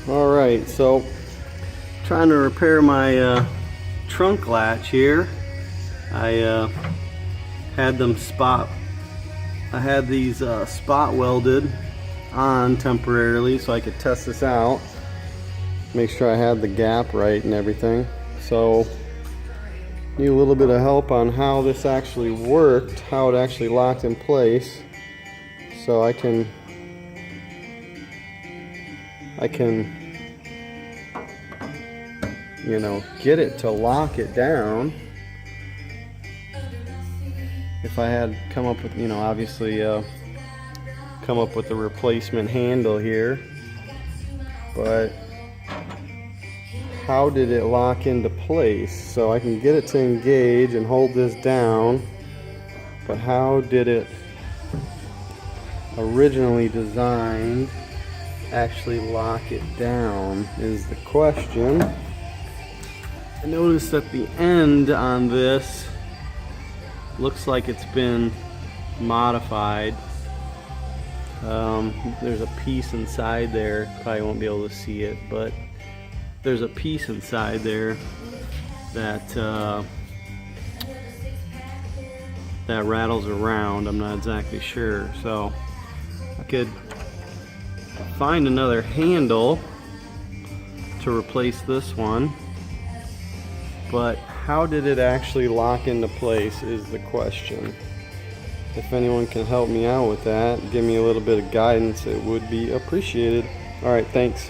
Alright, so trying to repair my trunk latch here. I had these spot welded on temporarily so I could test this out, make sure I had the gap right and everything. So need a little bit of help on how this actually worked, how it actually locked in place, so I can you know, get it to lock it down. If I had come up with, you know, obviously come up with a replacement handle here, but how did it lock into place? So I can get it to engage and hold this down, but how did it originally designed actually lock it down is the question. I noticed that the end on this looks like it's been modified. There's a piece inside there, probably won't be able to see it, but there's a piece inside there that that rattles around. I'm not exactly sure, so I could find another handle to replace this one, but how did it actually lock into place is the question. If anyone can help me out with that, give me a little bit of guidance, it would be appreciated. Alright, thanks.